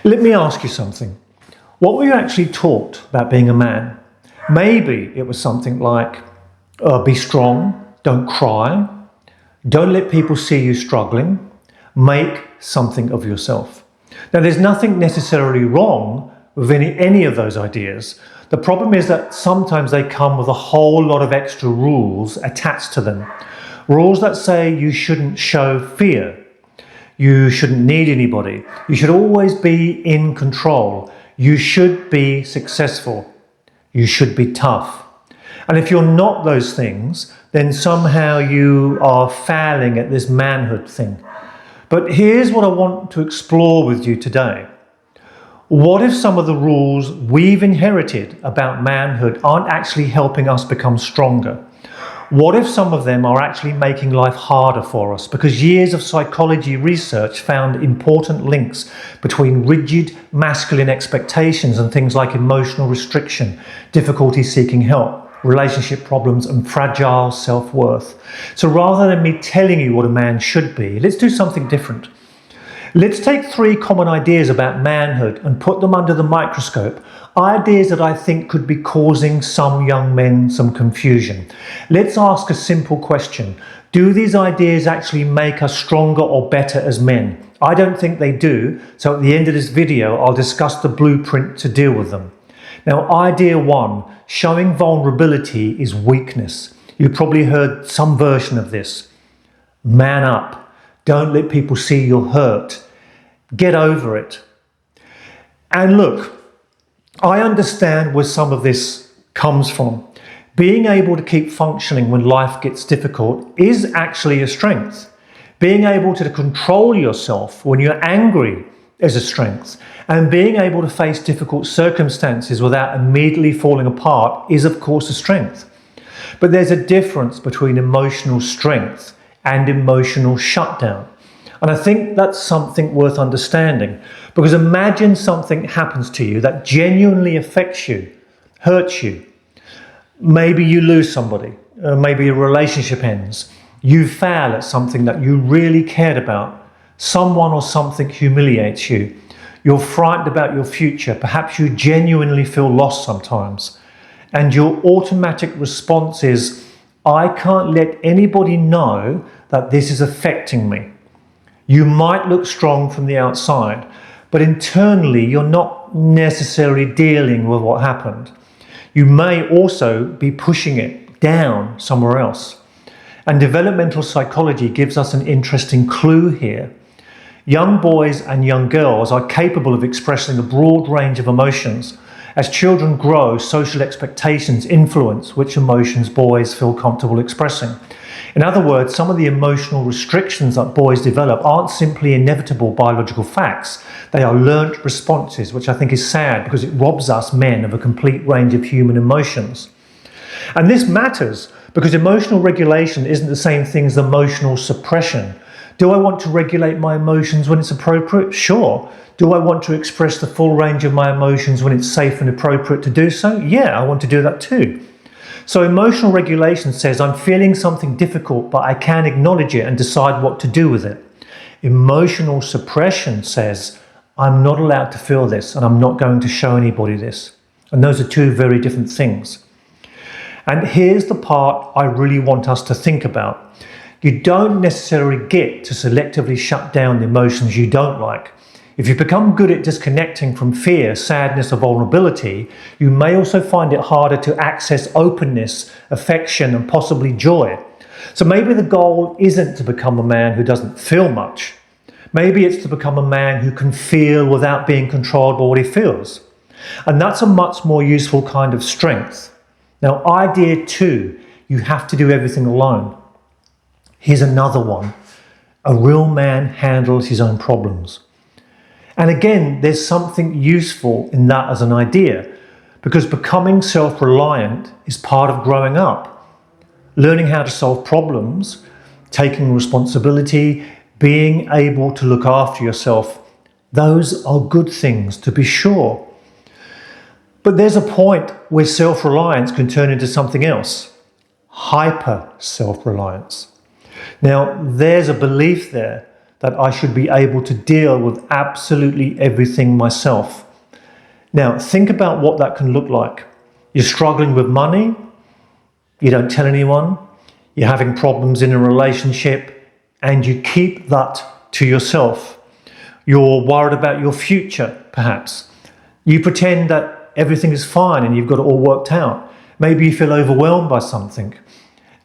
Let me ask you something. What were you actually taught about being a man? Maybe it was something like, be strong, don't cry, don't let people see you struggling, make something of yourself. Now, there's nothing necessarily wrong with any of those ideas. The problem is that sometimes they come with a whole lot of extra rules attached to them. Rules that say you shouldn't show fear, you shouldn't need anybody, you should always be in control, you should be successful, you should be tough. And if you're not those things, then somehow you are failing at this manhood thing. But here's what I want to explore with you today. What if some of the rules we've inherited about manhood aren't actually helping us become stronger? What if some of them are actually making life harder for us? Because years of psychology research found important links between rigid masculine expectations and things like emotional restriction, difficulty seeking help, relationship problems, and fragile self-worth. So rather than me telling you what a man should be, let's do something different. Let's take 3 common ideas about manhood and put them under the microscope. Ideas that I think could be causing some young men some confusion. Let's ask a simple question. Do these ideas actually make us stronger or better as men? I don't think they do, so at the end of this video, I'll discuss the blueprint to deal with them. Now, idea 1, showing vulnerability is weakness. You've probably heard some version of this. Man up. Don't let people see you're hurt. Get over it. And look, I understand where some of this comes from. Being able to keep functioning when life gets difficult is actually a strength. Being able to control yourself when you're angry is a strength. And being able to face difficult circumstances without immediately falling apart is, of course, a strength. But there's a difference between emotional strength and emotional shutdown. And I think that's something worth understanding, because imagine something happens to you that genuinely affects you, hurts you. Maybe you lose somebody, maybe a relationship ends, you fail at something that you really cared about, someone or something humiliates you, you're frightened about your future, perhaps you genuinely feel lost sometimes, and your automatic response is, I can't let anybody know that this is affecting me. You might look strong from the outside, but internally you're not necessarily dealing with what happened. You may also be pushing it down somewhere else. And developmental psychology gives us an interesting clue here. Young boys and young girls are capable of expressing a broad range of emotions. As children grow, social expectations influence which emotions boys feel comfortable expressing. In other words, some of the emotional restrictions that boys develop aren't simply inevitable biological facts. They are learnt responses, which I think is sad because it robs us men of a complete range of human emotions. And this matters because emotional regulation isn't the same thing as emotional suppression. Do I want to regulate my emotions when it's appropriate? Sure. Do I want to express the full range of my emotions when it's safe and appropriate to do so? Yeah, I want to do that too. So emotional regulation says I'm feeling something difficult, but I can acknowledge it and decide what to do with it. Emotional suppression says I'm not allowed to feel this and I'm not going to show anybody this. And those are 2 very different things. And here's the part I really want us to think about. You don't necessarily get to selectively shut down the emotions you don't like. If you become good at disconnecting from fear, sadness, or vulnerability, you may also find it harder to access openness, affection, and possibly joy. So maybe the goal isn't to become a man who doesn't feel much. Maybe it's to become a man who can feel without being controlled by what he feels. And that's a much more useful kind of strength. Now, idea 2, you have to do everything alone. Here's another one. A real man handles his own problems. And again, there's something useful in that as an idea, because becoming self-reliant is part of growing up. Learning how to solve problems, taking responsibility, being able to look after yourself, those are good things to be sure. But there's a point where self-reliance can turn into something else. Hyper-Self-Reliance. Now, there's a belief there that I should be able to deal with absolutely everything myself. Now, think about what that can look like. You're struggling with money, you don't tell anyone, you're having problems in a relationship, and you keep that to yourself. You're worried about your future, perhaps. You pretend that everything is fine and you've got it all worked out. Maybe you feel overwhelmed by something,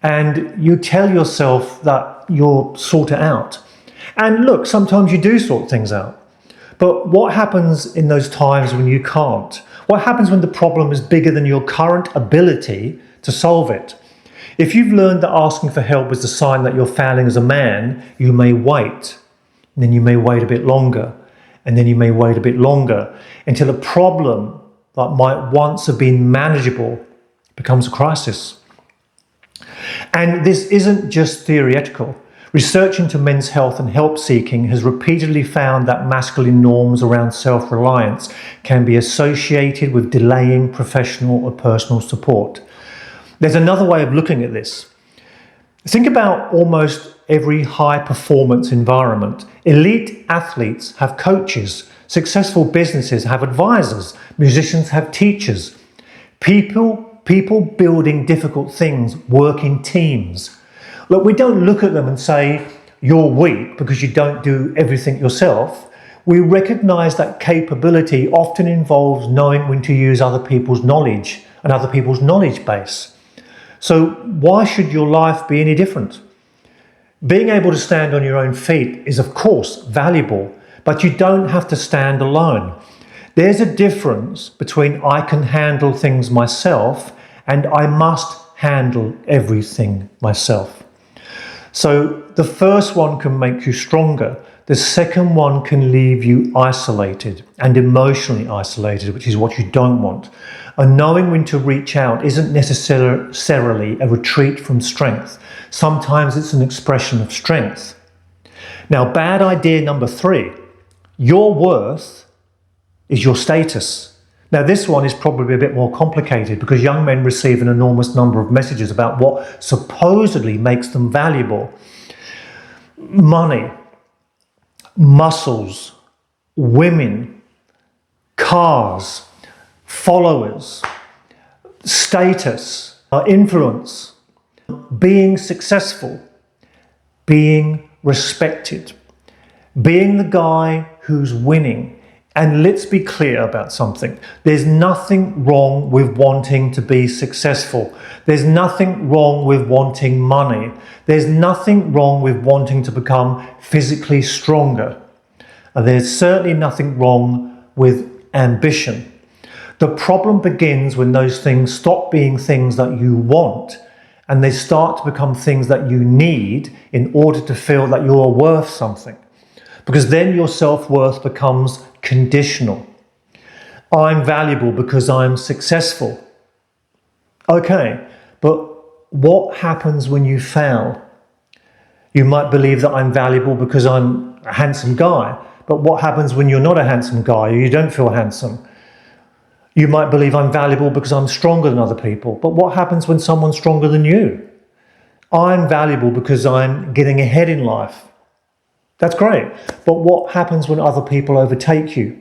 and you tell yourself that you'll sort it out. And look, sometimes you do sort things out. But what happens in those times when you can't? What happens when the problem is bigger than your current ability to solve it? If you've learned that asking for help is a sign that you're failing as a man, you may wait. And then you may wait a bit longer. And then you may wait a bit longer until a problem that might once have been manageable becomes a crisis. And this isn't just theoretical. Research into men's health and help seeking has repeatedly found that masculine norms around self-reliance can be associated with delaying professional or personal support. There's another way of looking at this. Think about almost every high-performance environment. Elite athletes have coaches, successful businesses have advisors, musicians have teachers. People building difficult things work in teams. Look, we don't look at them and say, you're weak because you don't do everything yourself. We recognize that capability often involves knowing when to use other people's knowledge and other people's knowledge base. So why should your life be any different? Being able to stand on your own feet is of course valuable, but you don't have to stand alone. There's a difference between I can handle things myself and I must handle everything myself. So the first one can make you stronger. The second one can leave you isolated and emotionally isolated, which is what you don't want. And knowing when to reach out isn't necessarily a retreat from strength. Sometimes it's an expression of strength. Now, bad idea number 3, your worth is your status. Now, this one is probably a bit more complicated because young men receive an enormous number of messages about what supposedly makes them valuable. Money, muscles, women, cars, followers, status, influence, being successful, being respected, being the guy who's winning. And let's be clear about something. There's nothing wrong with wanting to be successful. There's nothing wrong with wanting money. There's nothing wrong with wanting to become physically stronger. And there's certainly nothing wrong with ambition. The problem begins when those things stop being things that you want and they start to become things that you need in order to feel that you're worth something. Because then your self-worth becomes conditional. I'm valuable because I'm successful. Okay, but what happens when you fail? You might believe that I'm valuable because I'm a handsome guy, but what happens when you're not a handsome guy or you don't feel handsome? You might believe I'm valuable because I'm stronger than other people, but what happens when someone's stronger than you? I'm valuable because I'm getting ahead in life. That's great, but what happens when other people overtake you?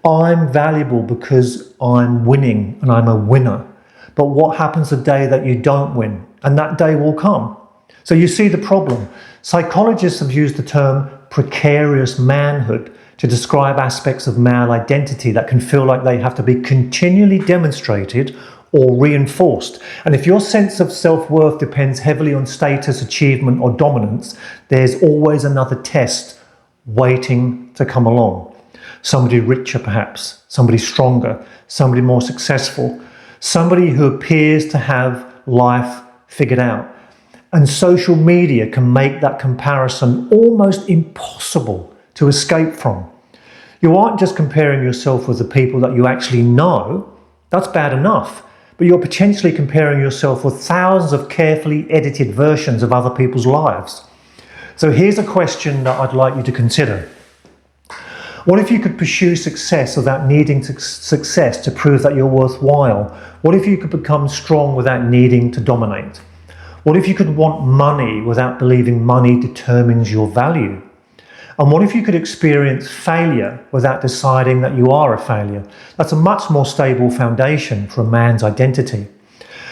I'm valuable because I'm winning and I'm a winner. But what happens the day that you don't win? And that day will come. So you see the problem. Psychologists have used the term precarious manhood to describe aspects of male identity that can feel like they have to be continually demonstrated or reinforced. And if your sense of self-worth depends heavily on status, achievement or dominance, there's always another test waiting to come along. Somebody richer perhaps, somebody stronger, somebody more successful, somebody who appears to have life figured out. And social media can make that comparison almost impossible to escape from. You aren't just comparing yourself with the people that you actually know. That's bad enough. But you're potentially comparing yourself with thousands of carefully edited versions of other people's lives. So here's a question that I'd like you to consider. What if you could pursue success without needing success to prove that you're worthwhile? What if you could become strong without needing to dominate? What if you could want money without believing money determines your value? And what if you could experience failure without deciding that you are a failure? That's a much more stable foundation for a man's identity.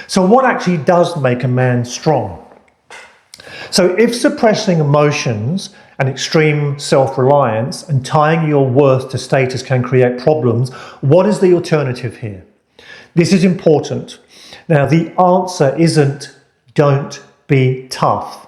So what actually does make a man strong? So if suppressing emotions and extreme self-reliance and tying your worth to status can create problems, what is the alternative here? This is important. Now, the answer isn't don't be tough.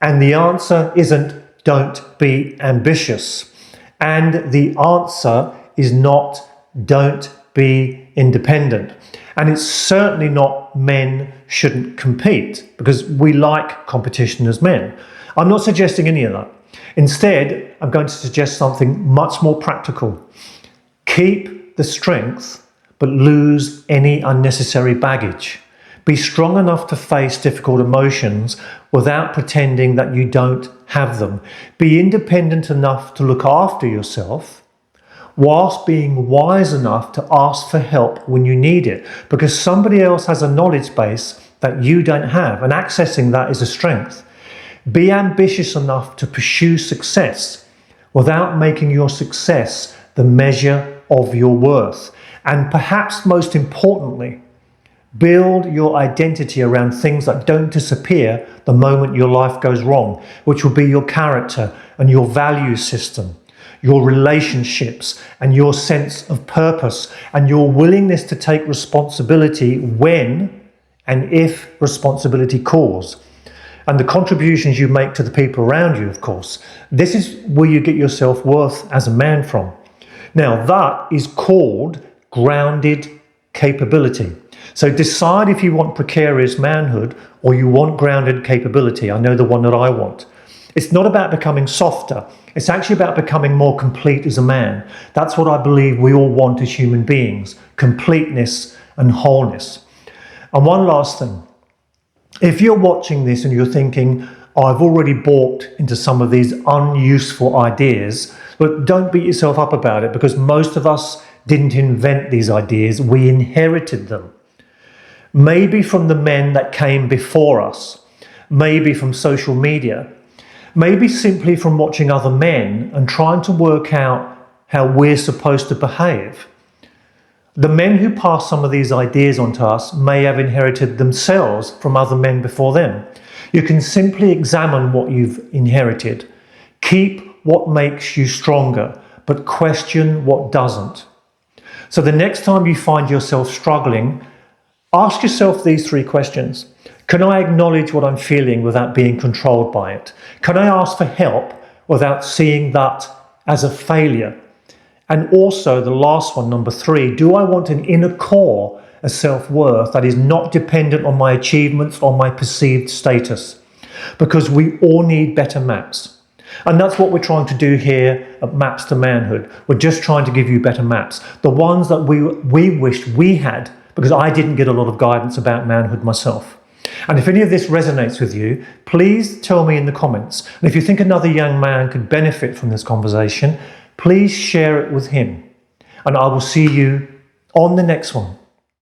And the answer isn't don't be ambitious. And the answer is not don't be independent. And it's certainly not men shouldn't compete, because we like competition as men. I'm not suggesting any of that. Instead, I'm going to suggest something much more practical. Keep the strength, but lose any unnecessary baggage. Be strong enough to face difficult emotions without pretending that you don't have them. Be independent enough to look after yourself, whilst being wise enough to ask for help when you need it, because somebody else has a knowledge base that you don't have, and accessing that is a strength. Be ambitious enough to pursue success without making your success the measure of your worth. And perhaps most importantly, build your identity around things that don't disappear the moment your life goes wrong, which will be your character and your value system, your relationships and your sense of purpose, and your willingness to take responsibility when and if responsibility calls. And the contributions you make to the people around you, of course. This is where you get your self-worth as a man from. Now, that is called grounded capability. So decide if you want precarious manhood or you want grounded capability. I know the one that I want. It's not about becoming softer. It's actually about becoming more complete as a man. That's what I believe we all want as human beings, completeness and wholeness. And one last thing. If you're watching this and you're thinking, I've already bought into some of these unuseful ideas, but don't beat yourself up about it, because most of us didn't invent these ideas, we inherited them. Maybe from the men that came before us, maybe from social media, maybe simply from watching other men and trying to work out how we're supposed to behave. The men who pass some of these ideas on to us may have inherited themselves from other men before them. You can simply examine what you've inherited. Keep what makes you stronger, but question what doesn't. So the next time you find yourself struggling, ask yourself these 3 questions. Can I acknowledge what I'm feeling without being controlled by it? Can I ask for help without seeing that as a failure? And also the last one, number 3, do I want an inner core of self-worth that is not dependent on my achievements or my perceived status? Because we all need better maps. And that's what we're trying to do here at Maps to Manhood. We're just trying to give you better maps. The ones that we wished we had, because I didn't get a lot of guidance about manhood myself. And if any of this resonates with you, please tell me in the comments. And if you think another young man could benefit from this conversation, please share it with him. And I will see you on the next one.